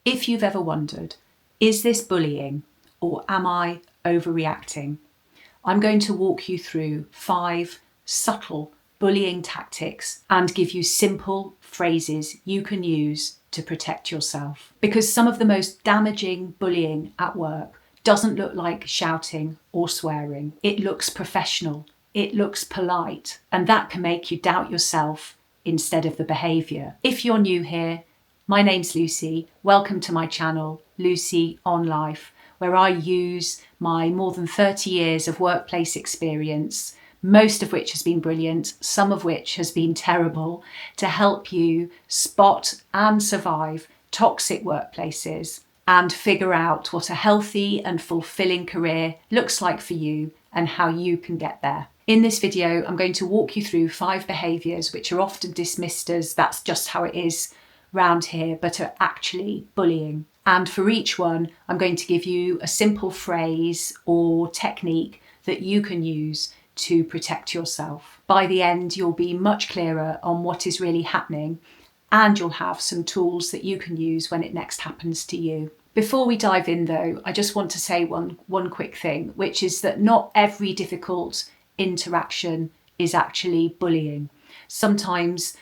If you've ever wondered, is this bullying or am I overreacting? I'm going to walk you through 5 subtle bullying tactics and give you simple phrases you can use to protect yourself. Because some of the most damaging bullying at work doesn't look like shouting or swearing. It looks professional, it looks polite, and that can make you doubt yourself instead of the behaviour. If you're new here, my name's Lucy. Welcome to my channel, Lucy on Life, where I use my more than 30 years of workplace experience, most of which has been brilliant, some of which has been terrible, to help you spot and survive toxic workplaces and figure out what a healthy and fulfilling career looks like for you and how you can get there. In this video, I'm going to walk you through 5 behaviours which are often dismissed as that's just how it is round here, but are actually bullying. And for each one, I'm going to give you a simple phrase or technique that you can use to protect yourself. By the end, you'll be much clearer on what is really happening, and you'll have some tools that you can use when it next happens to you. Before we dive in though, I just want to say one quick thing, which is that not every difficult interaction is actually bullying. Sometimes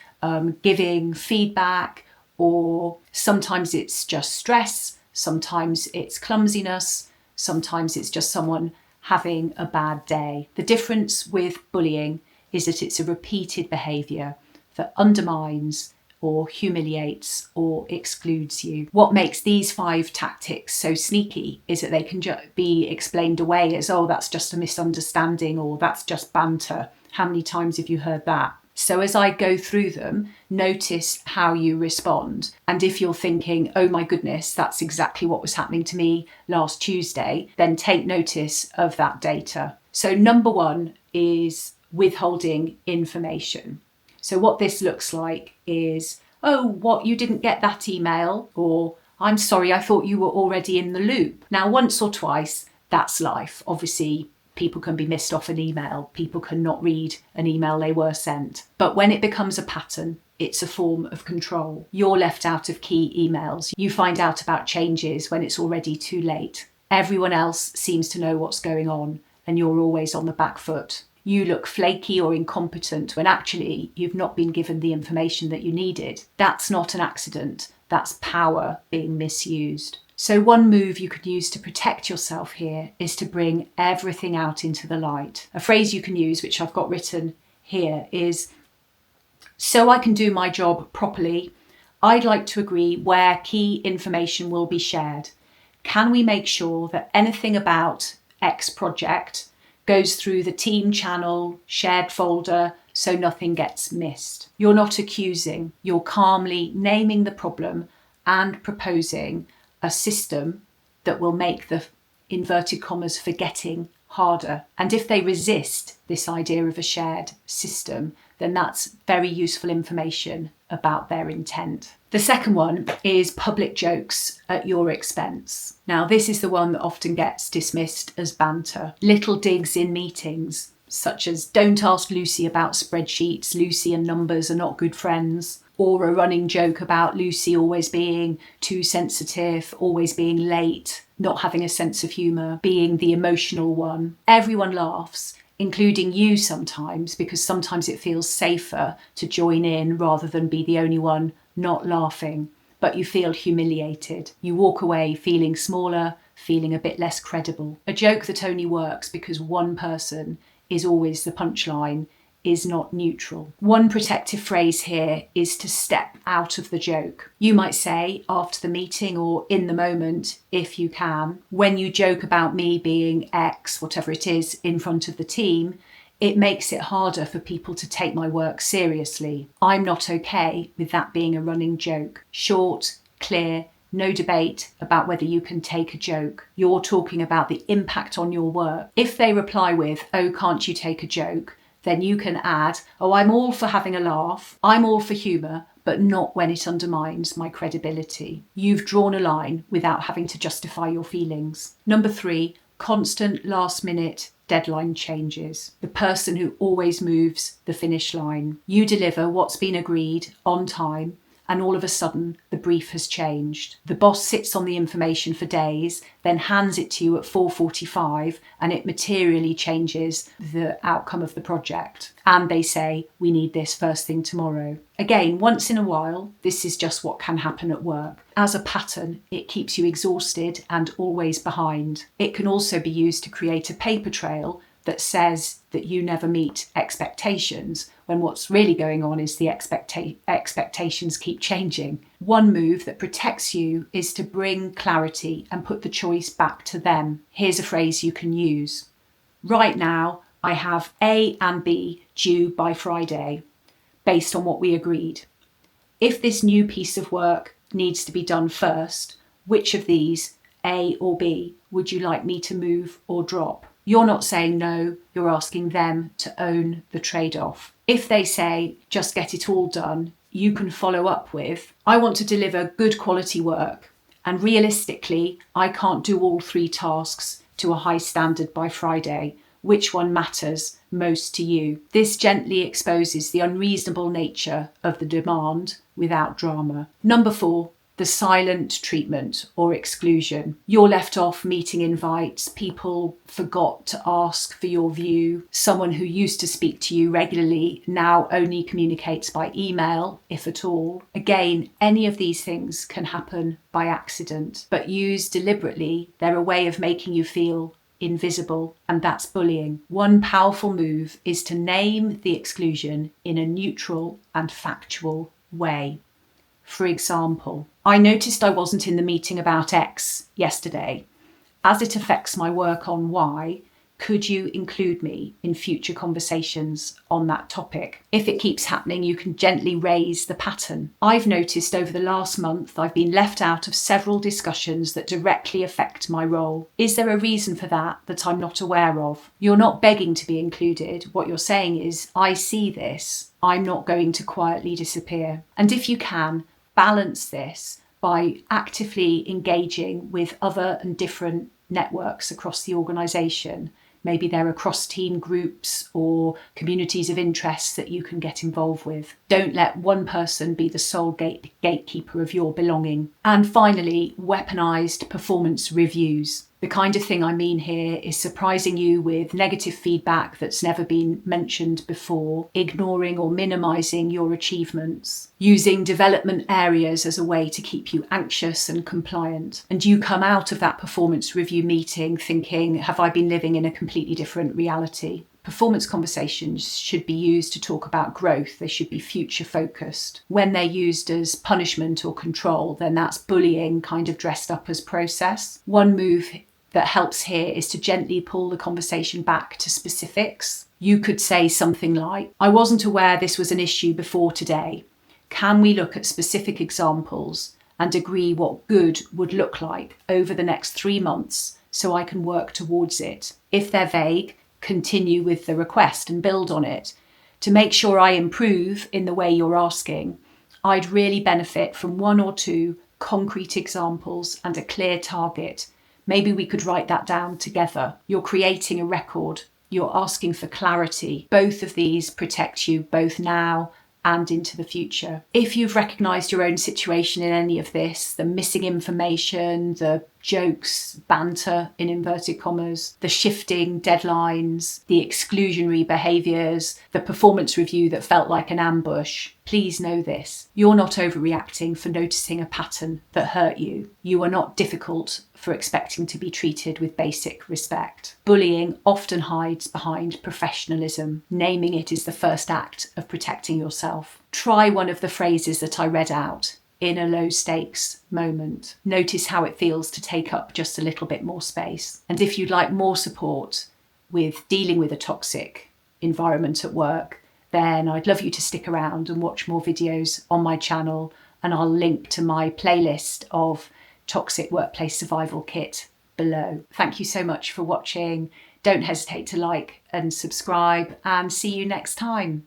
giving feedback, or sometimes it's just stress, sometimes it's clumsiness, sometimes it's just someone having a bad day. The difference with bullying is that it's a repeated behaviour that undermines or humiliates or excludes you. What makes these 5 tactics so sneaky is that they can be explained away as, oh, that's just a misunderstanding, or that's just banter. How many times have you heard that? So as I go through them, notice how you respond. And if you're thinking, oh my goodness, that's exactly what was happening to me last Tuesday, then take notice of that data. So number 1 is withholding information. So what this looks like is, oh, what, you didn't get that email? Or, I'm sorry, I thought you were already in the loop. Now, once or twice, that's life. Obviously, people can be missed off an email. People can not read an email they were sent. But when it becomes a pattern, it's a form of control. You're left out of key emails. You find out about changes when it's already too late. Everyone else seems to know what's going on, and you're always on the back foot. You look flaky or incompetent when actually you've not been given the information that you needed. That's not an accident. That's power being misused. So one move you could use to protect yourself here is to bring everything out into the light. A phrase you can use, which I've got written here, is, so I can do my job properly, I'd like to agree where key information will be shared. Can we make sure that anything about X project goes through the team channel, shared folder, so nothing gets missed? You're not accusing, you're calmly naming the problem and proposing a system that will make the inverted commas forgetting harder. And if they resist this idea of a shared system, then that's very useful information about their intent. The second one is public jokes at your expense. Now, this is the one that often gets dismissed as banter. Little digs in meetings, such as, don't ask Lucy about spreadsheets, Lucy and numbers are not good friends. Or a running joke about Lucy always being too sensitive, always being late, not having a sense of humour, being the emotional one. Everyone laughs, including you sometimes, because sometimes it feels safer to join in rather than be the only one not laughing. But you feel humiliated. You walk away feeling smaller, feeling a bit less credible. A joke that only works because one person is always the punchline is not neutral. One protective phrase here is to step out of the joke. You might say after the meeting or in the moment, if you can, when you joke about me being X, whatever it is, in front of the team, it makes it harder for people to take my work seriously. I'm not okay with that being a running joke. Short, clear, no debate about whether you can take a joke. You're talking about the impact on your work. If they reply with, oh, can't you take a joke? Then you can add, oh, I'm all for having a laugh, I'm all for humour, but not when it undermines my credibility. You've drawn a line without having to justify your feelings. Number 3, constant last-minute deadline changes. The person who always moves the finish line. You deliver what's been agreed on time, and all of a sudden the brief has changed. The boss sits on the information for days, then hands it to you at 4:45, and it materially changes the outcome of the project. And they say, we need this first thing tomorrow. Again, once in a while, this is just what can happen at work. As a pattern, it keeps you exhausted and always behind. It can also be used to create a paper trail that says that you never meet expectations, when what's really going on is the expectations keep changing. One move that protects you is to bring clarity and put the choice back to them. Here's a phrase you can use. Right now, I have A and B due by Friday, based on what we agreed. If this new piece of work needs to be done first, which of these, A or B, would you like me to move or drop? You're not saying no, you're asking them to own the trade-off. If they say, just get it all done, you can follow up with, I want to deliver good quality work, and realistically, I can't do all 3 tasks to a high standard by Friday. Which one matters most to you? This gently exposes the unreasonable nature of the demand without drama. Number 4. The silent treatment or exclusion. You're left off meeting invites, people forgot to ask for your view, someone who used to speak to you regularly now only communicates by email, if at all. Again, any of these things can happen by accident, but used deliberately, they're a way of making you feel invisible, and that's bullying. One powerful move is to name the exclusion in a neutral and factual way. For example, I noticed I wasn't in the meeting about X yesterday. As it affects my work on Y, could you include me in future conversations on that topic? If it keeps happening, you can gently raise the pattern. I've noticed over the last month I've been left out of several discussions that directly affect my role. Is there a reason for that I'm not aware of? You're not begging to be included. What you're saying is, I see this. I'm not going to quietly disappear. And if you can, balance this by actively engaging with other and different networks across the organisation. Maybe there are cross-team groups or communities of interest that you can get involved with. Don't let one person be the sole gatekeeper of your belonging. And finally, weaponised performance reviews. The kind of thing I mean here is surprising you with negative feedback that's never been mentioned before, ignoring or minimising your achievements, using development areas as a way to keep you anxious and compliant. And you come out of that performance review meeting thinking, have I been living in a completely different reality? Performance conversations should be used to talk about growth. They should be future focused. When they're used as punishment or control, then that's bullying kind of dressed up as process. One move that helps here is to gently pull the conversation back to specifics. You could say something like, I wasn't aware this was an issue before today. Can we look at specific examples and agree what good would look like over the next 3 months so I can work towards it? If they're vague, continue with the request and build on it. To make sure I improve in the way you're asking, I'd really benefit from 1 or 2 concrete examples and a clear target. Maybe we could write that down together. You're creating a record. You're asking for clarity. Both of these protect you both now and into the future. If you've recognised your own situation in any of this, the missing information, the jokes, banter in inverted commas, the shifting deadlines, the exclusionary behaviours, the performance review that felt like an ambush, please know this. You're not overreacting for noticing a pattern that hurt you. You are not difficult for expecting to be treated with basic respect. Bullying often hides behind professionalism. Naming it is the first act of protecting yourself. Try one of the phrases that I read out in a low stakes moment. Notice how it feels to take up just a little bit more space. And if you'd like more support with dealing with a toxic environment at work, then I'd love you to stick around and watch more videos on my channel, and I'll link to my playlist of Toxic Workplace Survival Kit below. Thank you so much for watching. Don't hesitate to like and subscribe, and see you next time.